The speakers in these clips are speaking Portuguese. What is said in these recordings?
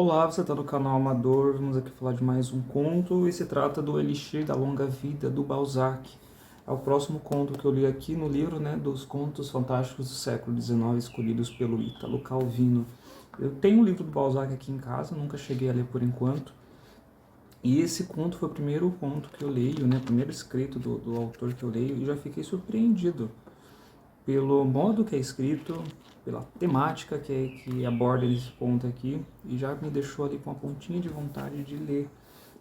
Olá, você está no canal Amador, vamos aqui falar de mais um conto e se trata do Elixir da Longa Vida, do Balzac. É o próximo conto que eu li aqui no livro, dos Contos Fantásticos do século XIX, escolhidos pelo Ítalo Calvino. Eu tenho o livro do Balzac aqui em casa, nunca cheguei a ler por enquanto. E esse conto foi o primeiro conto que eu leio, o primeiro escrito do autor que eu leio, e já fiquei surpreendido pelo modo que é escrito, pela temática que aborda esse ponto aqui, e já me deixou ali com uma pontinha de vontade de ler,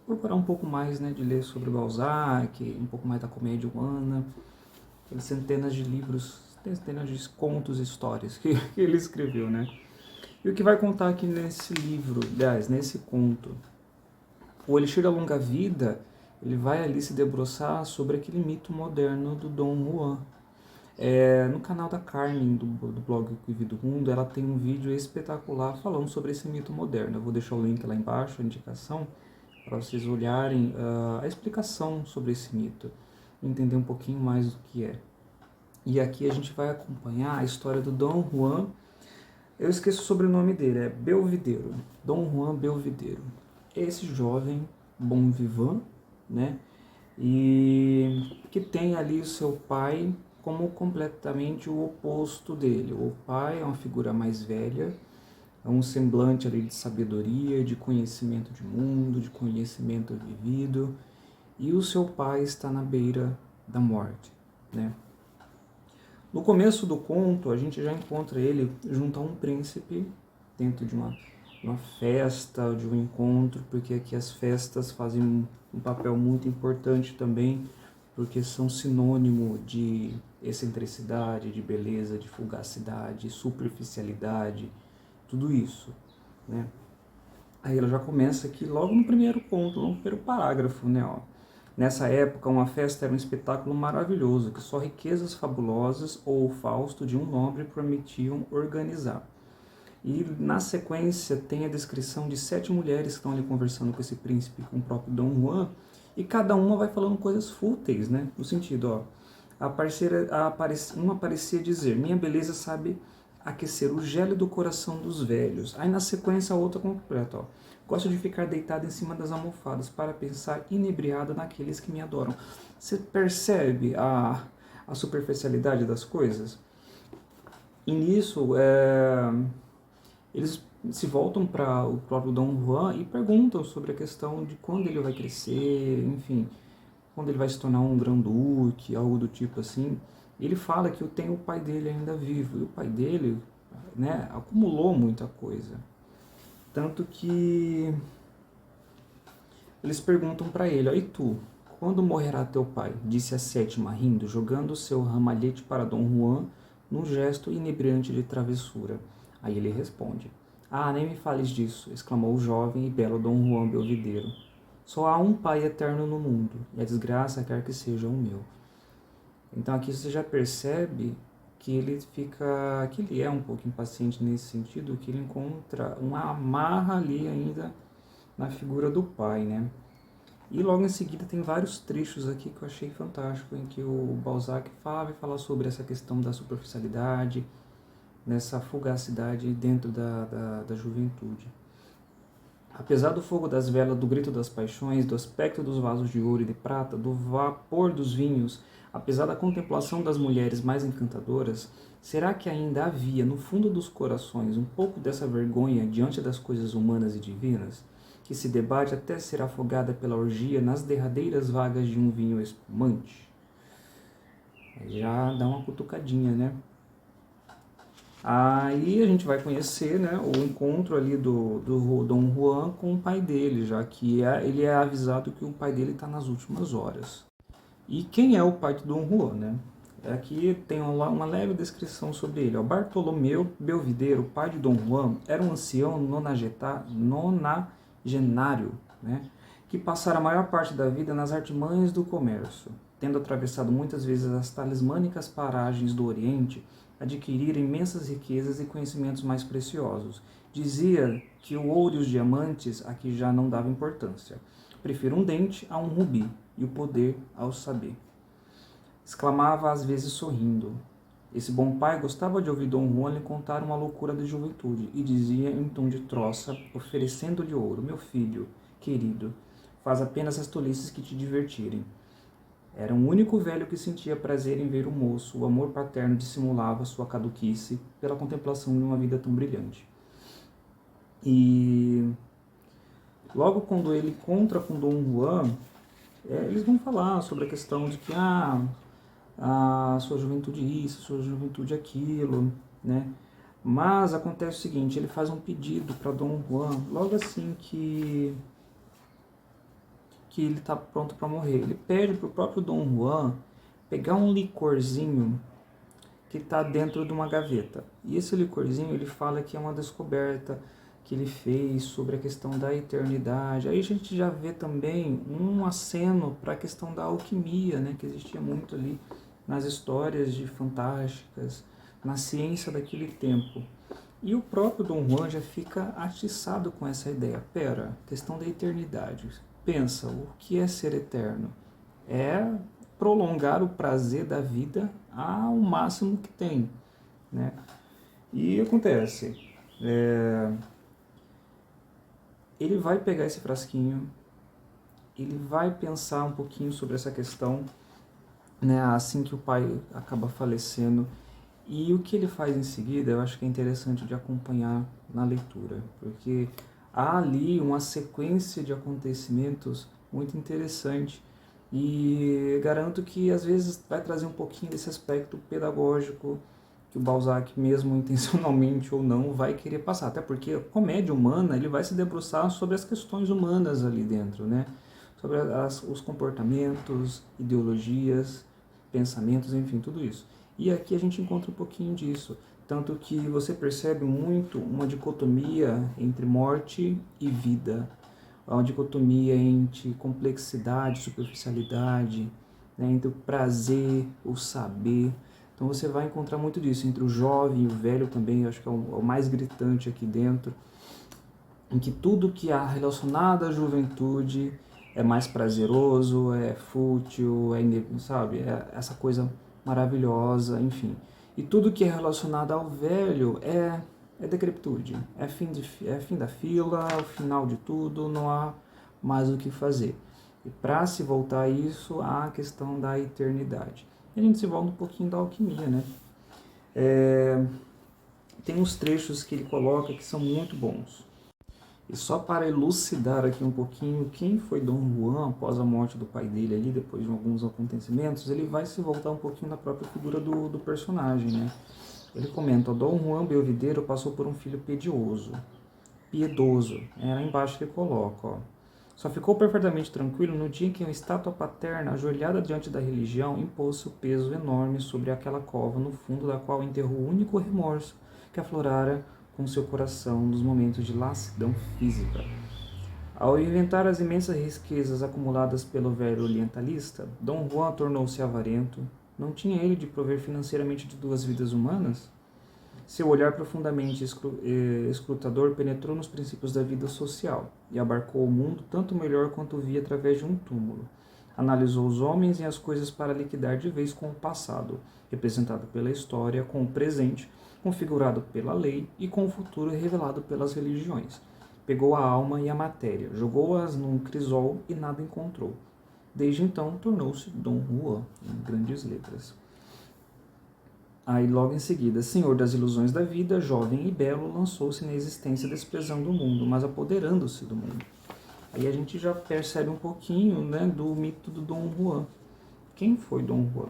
procurar um pouco mais, de ler sobre Balzac, um pouco mais da comédia humana, aquelas centenas de livros, centenas de contos e histórias que ele escreveu, E o que vai contar aqui nesse livro, aliás, nesse conto, o Elixir da Longa Vida, ele vai ali se debruçar sobre aquele mito moderno do Dom Juan. No canal da Carmen, do blog Vivi do Mundo, ela tem um vídeo espetacular falando sobre esse mito moderno. Eu vou deixar o link lá embaixo, a indicação, para vocês olharem a explicação sobre esse mito, entender um pouquinho mais do que é. E aqui a gente vai acompanhar a história do Dom Juan. Eu esqueço o sobrenome dele, é Belvidero. Dom Juan Belvidero. Esse jovem bom vivant, E que tem ali o seu pai como completamente o oposto dele. O pai é uma figura mais velha, é um semblante ali de sabedoria, de conhecimento de mundo, de conhecimento vivido, e o seu pai está na beira da morte, No começo do conto, a gente já encontra ele junto a um príncipe dentro de uma festa, de um encontro, porque aqui as festas fazem um papel muito importante também, porque são sinônimo de excentricidade, de beleza, de fugacidade, superficialidade, tudo isso, Aí ela já começa aqui logo no primeiro ponto, no primeiro parágrafo, Nessa época, uma festa era um espetáculo maravilhoso, que só riquezas fabulosas ou o Fausto de um nobre permitiam organizar. E na sequência tem a descrição de 7 mulheres que estão ali conversando com esse príncipe, com o próprio Dom Juan, e cada uma vai falando coisas fúteis, No sentido, uma parecia dizer: minha beleza sabe aquecer o gélido coração dos velhos. Aí na sequência a outra completa, gosto de ficar deitada em cima das almofadas para pensar inebriada naqueles que me adoram. Você percebe a superficialidade das coisas? E nisso, eles se voltam para o próprio Dom Juan e perguntam sobre a questão de quando ele vai crescer, enfim, quando ele vai se tornar um grão-duque, algo do tipo assim. E ele fala que tem o pai dele ainda vivo, e o pai dele, acumulou muita coisa. Tanto que eles perguntam para ele: e tu, quando morrerá teu pai? Disse a sétima, rindo, jogando seu ramalhete para Dom Juan, num gesto inebriante de travessura. Aí ele responde: ah, nem me fales disso, exclamou o jovem e belo Dom Juan Belvidero. Só há um pai eterno no mundo, e a desgraça quer que seja o meu. Então aqui você já percebe que ele é um pouco impaciente nesse sentido, que ele encontra uma amarra ali ainda na figura do pai, E logo em seguida tem vários trechos aqui que eu achei fantástico, em que o Balzac vai falar sobre essa questão da superficialidade, nessa fugacidade dentro da juventude. Apesar do fogo das velas, do grito das paixões, do aspecto dos vasos de ouro e de prata, do vapor dos vinhos, apesar da contemplação das mulheres mais encantadoras, será que ainda havia no fundo dos corações um pouco dessa vergonha diante das coisas humanas e divinas, que se debate até ser afogada pela orgia nas derradeiras vagas de um vinho espumante? Já dá uma cutucadinha, Aí a gente vai conhecer, o encontro ali do Dom Juan com o pai dele, já que ele é avisado que o pai dele está nas últimas horas. E quem é o pai de Dom Juan, Aqui tem uma leve descrição sobre ele. Bartolomeu Belvidero, pai de Dom Juan, era um ancião nonagenário, que passara a maior parte da vida nas artimanhas do comércio, tendo atravessado muitas vezes as talismânicas paragens do Oriente, adquirira imensas riquezas e conhecimentos mais preciosos. Dizia que o ouro e os diamantes aqui já não davam importância. Prefiro um dente a um rubi, e o poder ao saber. Exclamava às vezes sorrindo: Esse bom pai gostava de ouvir Dom Juan lhe contar uma loucura de juventude e dizia em tom de troça, oferecendo-lhe ouro: meu filho, querido, faz apenas as tolices que te divertirem. Era um único velho que sentia prazer em ver o moço. O amor paterno dissimulava sua caduquice pela contemplação de uma vida tão brilhante. E logo quando ele encontra com Dom Juan, eles vão falar sobre a questão de que a sua juventude isso, a sua juventude aquilo, né? Mas acontece o seguinte, ele faz um pedido para Dom Juan logo assim que ele está pronto para morrer. Ele pede para o próprio Dom Juan pegar um licorzinho que está dentro de uma gaveta. E esse licorzinho ele fala que é uma descoberta que ele fez sobre a questão da eternidade. Aí a gente já vê também um aceno para a questão da alquimia, né, que existia muito ali nas histórias de fantásticas, na ciência daquele tempo. E o próprio Dom Juan já fica atiçado com essa ideia. Pera, questão da eternidade. Pensa, o que é ser eterno? É prolongar o prazer da vida ao máximo que tem, né? E acontece, ele vai pegar esse frasquinho, ele vai pensar um pouquinho sobre essa questão, né? Assim que o pai acaba falecendo, e o que ele faz em seguida, eu acho que é interessante de acompanhar na leitura, porque há ali uma sequência de acontecimentos muito interessante e garanto que às vezes vai trazer um pouquinho desse aspecto pedagógico que o Balzac, mesmo intencionalmente ou não, vai querer passar. Até porque a comédia humana, ele vai se debruçar sobre as questões humanas ali dentro, né? Sobre os comportamentos, ideologias, pensamentos, enfim, tudo isso. E aqui a gente encontra um pouquinho disso. Tanto que você percebe muito uma dicotomia entre morte e vida. Uma dicotomia entre complexidade, superficialidade, né, entre o prazer, o saber. Então você vai encontrar muito disso, entre o jovem e o velho também, eu acho que é o mais gritante aqui dentro, em que tudo que há relacionado à juventude é mais prazeroso, é fútil, sabe? É essa coisa maravilhosa, enfim. E tudo que é relacionado ao velho é decrepitude, é fim da fila, é o final de tudo, não há mais o que fazer. E para se voltar a isso, há a questão da eternidade. E a gente se volta um pouquinho da alquimia, né? Tem uns trechos que ele coloca que são muito bons. E só para elucidar aqui um pouquinho quem foi Dom Juan após a morte do pai dele ali, depois de alguns acontecimentos, ele vai se voltar um pouquinho na própria figura do personagem, né? Ele comenta, Dom Juan Belvidero passou por um filho piedoso, lá embaixo ele coloca, ó. Só ficou perfeitamente tranquilo no dia em que uma estátua paterna, ajoelhada diante da religião, impôs seu peso enorme sobre aquela cova, no fundo da qual enterrou o único remorso que aflorara com seu coração nos momentos de lassidão física. Ao inventar as imensas riquezas acumuladas pelo velho orientalista, Dom Juan tornou-se avarento. Não tinha ele de prover financeiramente de duas vidas humanas? Seu olhar profundamente escrutador penetrou nos princípios da vida social e abarcou o mundo tanto melhor quanto via através de um túmulo. Analisou os homens e as coisas para liquidar de vez com o passado, representado pela história, com o presente, configurado pela lei, e com o futuro revelado pelas religiões. Pegou a alma e a matéria, jogou-as num crisol e nada encontrou. Desde então tornou-se Dom Juan, em grandes letras. Aí logo em seguida, senhor das ilusões da vida, jovem e belo, lançou-se na existência desprezando o mundo, mas apoderando-se do mundo. Aí a gente já percebe um pouquinho, né, do mito do Dom Juan. Quem foi Dom Juan?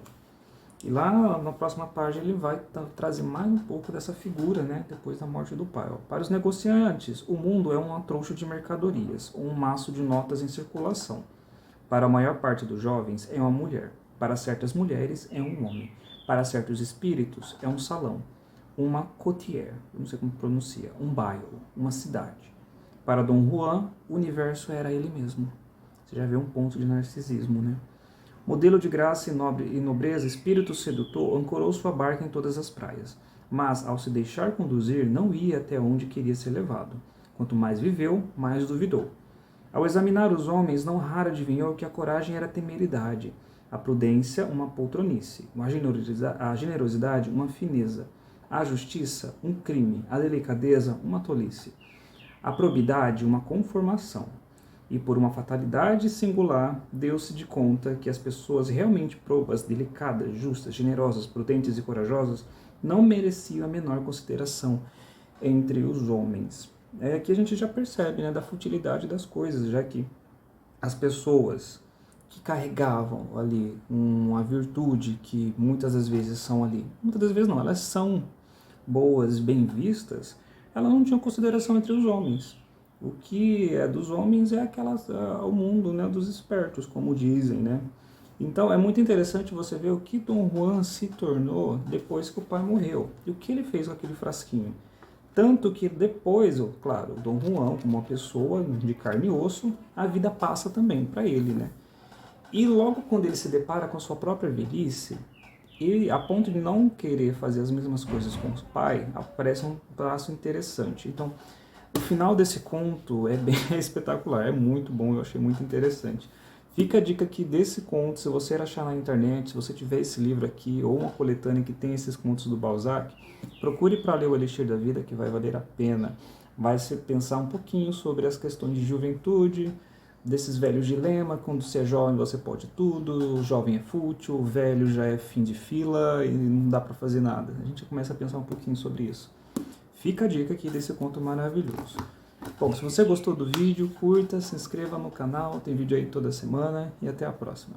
E lá na próxima página ele vai trazer mais um pouco dessa figura, né, depois da morte do pai. Ó. Para os negociantes, o mundo é uma trouxa de mercadorias, um maço de notas em circulação. Para a maior parte dos jovens, é uma mulher. Para certas mulheres, é um homem. Para certos espíritos, é um salão, uma cotière, não sei como pronuncia, um bairro, uma cidade. Para Dom Juan, o universo era ele mesmo. Você já vê um ponto de narcisismo, né? Modelo de graça e nobreza, espírito sedutor, ancorou sua barca em todas as praias. Mas, ao se deixar conduzir, não ia até onde queria ser levado. Quanto mais viveu, mais duvidou. Ao examinar os homens, não raro adivinhou que a coragem era temeridade. A prudência, uma poltronice. A generosidade, uma fineza. A justiça, um crime. A delicadeza, uma tolice. A probidade, uma conformação. E por uma fatalidade singular, deu-se de conta que as pessoas realmente probas, delicadas, justas, generosas, prudentes e corajosas não mereciam a menor consideração entre os homens. Aqui a gente já percebe, né, da futilidade das coisas, já que as pessoas que carregavam ali uma virtude que muitas das vezes são ali, muitas das vezes não, elas são boas, bem vistas, elas não tinham consideração entre os homens. O que é dos homens é o mundo, né, dos espertos, como dizem, né? Então é muito interessante você ver o que Dom Juan se tornou depois que o pai morreu e o que ele fez com aquele frasquinho. Tanto que depois, claro, o Dom Juan, como uma pessoa de carne e osso, a vida passa também para ele, né? E logo quando ele se depara com a sua própria velhice, ele, a ponto de não querer fazer as mesmas coisas com o pai, aparece um traço interessante. Então, o final desse conto é bem espetacular, é muito bom, eu achei muito interessante. Fica a dica aqui desse conto, se você achar na internet, se você tiver esse livro aqui, ou uma coletânea que tem esses contos do Balzac, procure para ler o Elixir da Vida, que vai valer a pena. Vai se pensar um pouquinho sobre as questões de juventude, desses velhos dilemas, quando você é jovem você pode tudo, o jovem é fútil, o velho já é fim de fila e não dá para fazer nada. A gente começa a pensar um pouquinho sobre isso. Fica a dica aqui desse conto maravilhoso. Bom, se você gostou do vídeo, curta, se inscreva no canal, tem vídeo aí toda semana e até a próxima.